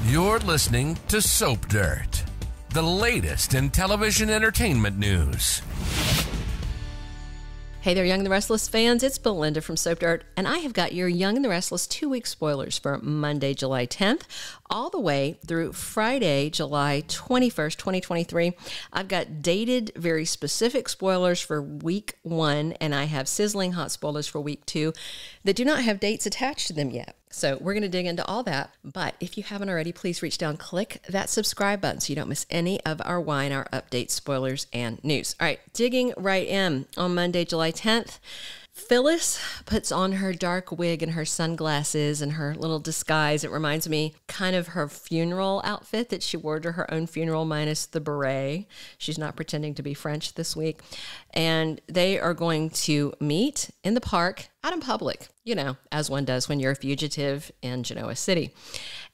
You're listening to Soap Dirt, the latest in television entertainment news. Hey there, Young and the Restless fans. It's Belinda from Soap Dirt, and I have got your Young and the Restless 2-week spoilers for Monday, July 10th, all the way through Friday, July 21st, 2023. I've got dated, very specific spoilers for week 1, and I have sizzling hot spoilers for week 2 that do not have dates attached to them yet. So we're going to dig into all that. But if you haven't already, please reach down, click that subscribe button so you don't miss any of our Y&R updates, spoilers, and news. All right, digging right in on Monday, July 10th. Phyllis puts on her dark wig and her sunglasses and her little disguise. It reminds me kind of her funeral outfit that she wore to her own funeral minus the beret. She's not pretending to be French this week. And they are going to meet in the park out in public, you know, as one does when you're a fugitive in Genoa City.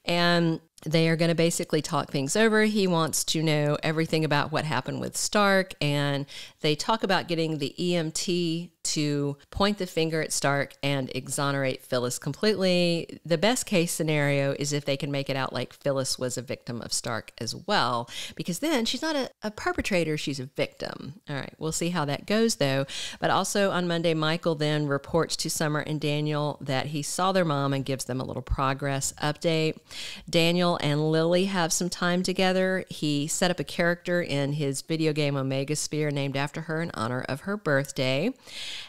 And they are going to basically talk things over. He wants to know everything about what happened with Stark, and they talk about getting the EMT to point the finger at Stark and exonerate Phyllis completely. The best case scenario is if they can make it out like Phyllis was a victim of Stark as well, because then she's not a perpetrator, she's a victim. All right, we'll see how that goes though. But also on Monday, Michael then reports to Summer and Daniel that he saw their mom and gives them a little progress update. Daniel and Lily have some time together. He set up a character in his video game Omega Sphere named after her in honor of her birthday.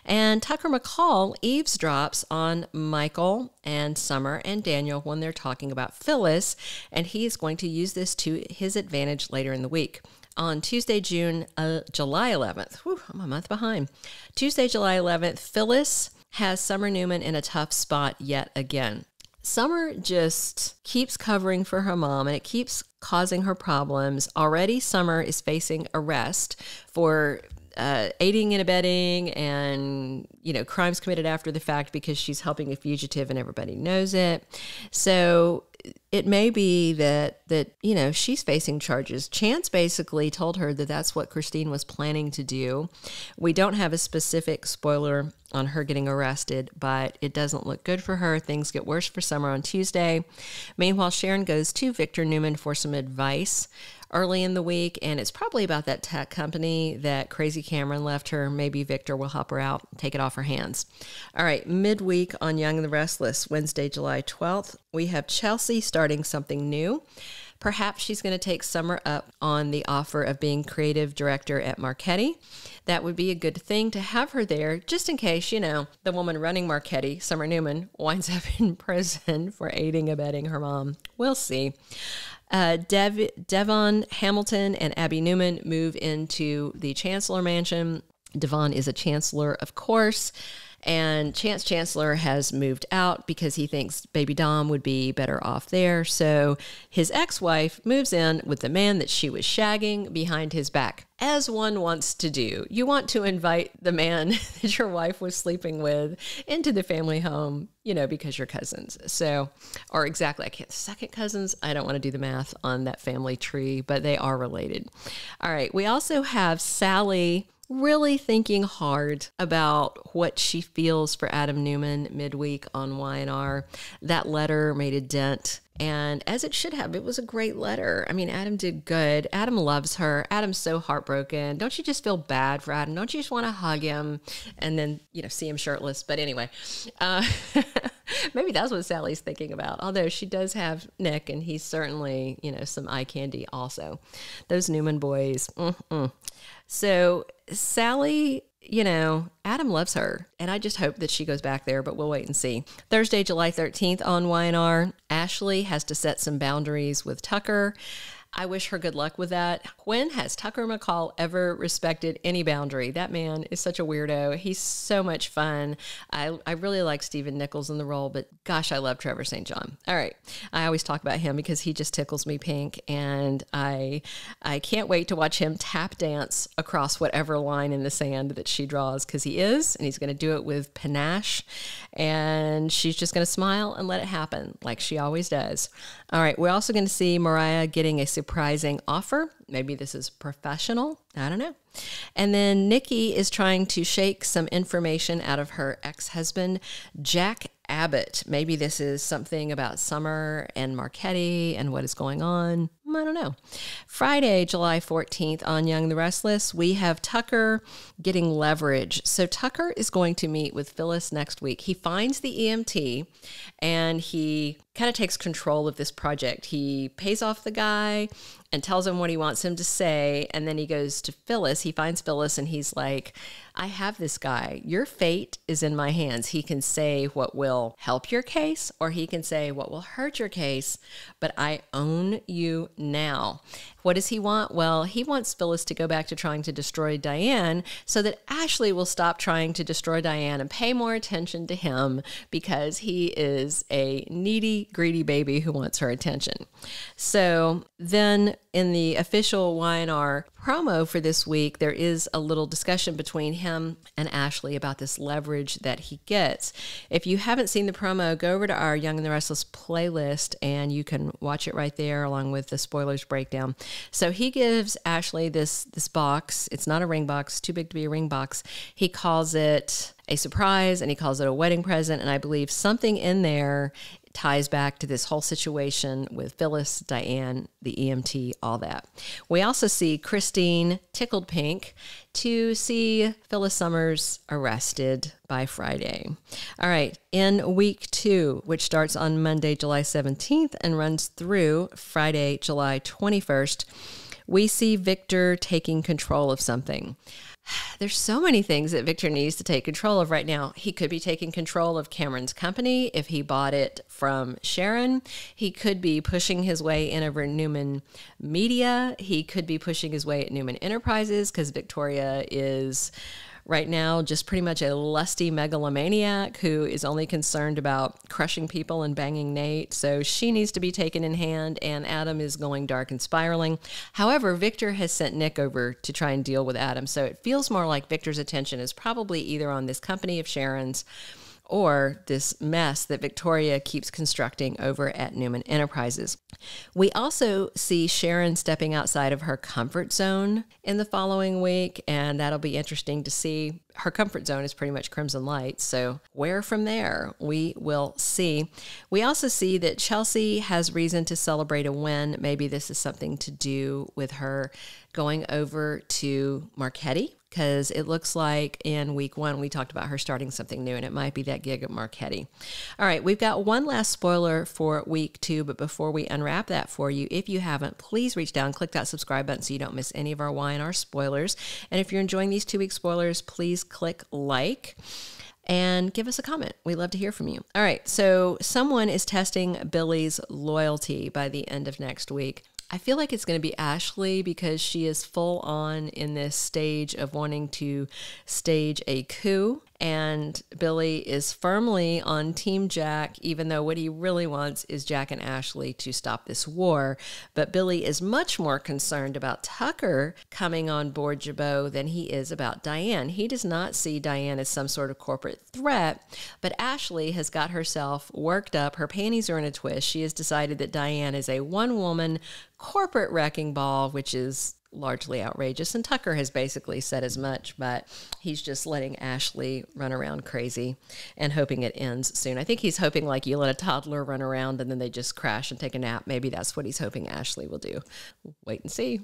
And Tucker McCall eavesdrops on Michael and Summer and Daniel when they're talking about Phyllis, and he is going to use this to his advantage later in the week. On Tuesday, July 11th, whew, I'm a month behind. Tuesday, July 11th, Phyllis has Summer Newman in a tough spot yet again. Summer just keeps covering for her mom, and it keeps causing her problems. Already, Summer is facing arrest for aiding and abetting and, you know, crimes committed after the fact because she's helping a fugitive and everybody knows it. So it may be that, you know, she's facing charges. Chance basically told her that that's what Christine was planning to do. We don't have a specific spoiler on her getting arrested, but it doesn't look good for her. Things get worse for Summer on Tuesday. Meanwhile, Sharon goes to Victor Newman for some advice early in the week, and it's probably about that tech company that Crazy Cameron left her. Maybe Victor will help her out, take it off her hands. All right, midweek on Young and the Restless, Wednesday, July 12th, we have Chelsea starting something new. Perhaps she's going to take Summer up on the offer of being creative director at Marchetti. That would be a good thing to have her there, just in case, you know, the woman running Marchetti, Summer Newman, winds up in prison for aiding and abetting her mom. We'll see. Devon Hamilton and Abby Newman move into the Chancellor Mansion. Devon is a chancellor, of course, and Chancellor has moved out because he thinks baby Dom would be better off there. So his ex-wife moves in with the man that she was shagging behind his back, as one wants to do. You want to invite the man that your wife was sleeping with into the family home, you know, because you're cousins. So, or exactly, I can't, second cousins. I don't want to do the math on that family tree, but they are related. All right. We also have Sally really thinking hard about what she feels for Adam Newman midweek on Y&R. That letter made a dent, and as it should have. It was a great letter. I mean, Adam did good. Adam loves her. Adam's so heartbroken. Don't you just feel bad for Adam? Don't you just want to hug him and then, you know, see him shirtless? But anyway, maybe that's what Sally's thinking about. Although she does have Nick, and he's certainly, you know, some eye candy also. Those Newman boys. So Sally, you know, Adam loves her, and I just hope that she goes back there, but we'll wait and see. Thursday, July 13th on Y&R, Ashley has to set some boundaries with Tucker. I wish her good luck with that. When has Tucker McCall ever respected any boundary? That man is such a weirdo. He's so much fun. I really like Stephen Nichols in the role, but gosh, I love Trevor St John. All right. I always talk about him because he just tickles me pink, and I can't wait to watch him tap dance across whatever line in the sand that she draws, because he is, and he's going to do it with panache, and she's just going to smile and let it happen like she always does. All right. We're also going to see Mariah getting a surprising offer. Maybe this is professional. I don't know. And then Nikki is trying to shake some information out of her ex-husband, Jack Abbott. Maybe this is something about Summer and Marchetti and what is going on. I don't know. Friday, July 14th on Young and the Restless, we have Tucker getting leverage. So Tucker is going to meet with Phyllis next week. He finds the EMT and he kind of takes control of this project. He pays off the guy and tells him what he wants him to say. And then he goes to Phyllis. He finds Phyllis and he's like, I have this guy. Your fate is in my hands. He can say what will help your case or he can say what will hurt your case, but I own you now. What does he want? Well, he wants Phyllis to go back to trying to destroy Diane so that Ashley will stop trying to destroy Diane and pay more attention to him because he is a needy, greedy baby who wants her attention. So then in the official Y&R promo for this week, there is a little discussion between him and Ashley about this leverage that he gets. If you haven't seen the promo, go over to our Young and the Restless playlist and you can watch it right there along with the spoilers breakdown. So he gives Ashley this box. It's not a ring box, too big to be a ring box. He calls it a surprise and he calls it a wedding present. And I believe something in there ties back to this whole situation with Phyllis, Diane, the EMT, all that. We also see Christine tickled pink to see Phyllis Summers arrested by Friday. All right, in week 2, which starts on Monday, July 17th and runs through Friday, July 21st, we see Victor taking control of something. There's so many things that Victor needs to take control of right now. He could be taking control of Cameron's company if he bought it from Sharon. He could be pushing his way in over Newman Media. He could be pushing his way at Newman Enterprises because Victoria is right now just pretty much a lusty megalomaniac who is only concerned about crushing people and banging Nate. So she needs to be taken in hand, and Adam is going dark and spiraling. However, Victor has sent Nick over to try and deal with Adam. So it feels more like Victor's attention is probably either on this company of Sharon's or this mess that Victoria keeps constructing over at Newman Enterprises. We also see Sharon stepping outside of her comfort zone in the following week, and that'll be interesting to see. Her comfort zone is pretty much Crimson Light, so where from there, we will see. We also see that Chelsea has reason to celebrate a win. Maybe this is something to do with her going over to Marchetti, because it looks like in week 1, we talked about her starting something new, and it might be that gig at Marchetti. All right, we've got one last spoiler for week 2, but before we unwrap that for you, if you haven't, please reach down, click that subscribe button so you don't miss any of our Y&R spoilers. And if you're enjoying these 2-week spoilers, please click like and give us a comment. We'd love to hear from you. All right, so someone is testing Billy's loyalty by the end of next week. I feel like it's going to be Ashley because she is full on in this stage of wanting to stage a coup. And Billy is firmly on Team Jack, even though what he really wants is Jack and Ashley to stop this war. But Billy is much more concerned about Tucker coming on board Jabot than he is about Diane. He does not see Diane as some sort of corporate threat, but Ashley has got herself worked up. Her panties are in a twist. She has decided that Diane is a one-woman corporate wrecking ball, which is largely outrageous, and Tucker has basically said as much, but he's just letting Ashley run around crazy and hoping it ends soon. I think he's hoping like you let a toddler run around and then they just crash and take a nap. Maybe that's what he's hoping Ashley will do. Wait and see.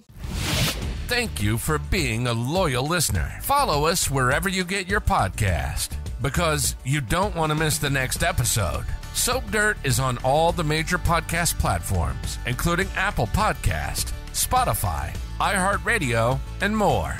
Thank you for being a loyal listener. Follow us wherever you get your podcast, because you don't want to miss the next episode. Soap Dirt is on all the major podcast platforms, including Apple Podcast, Spotify, iHeartRadio, and more.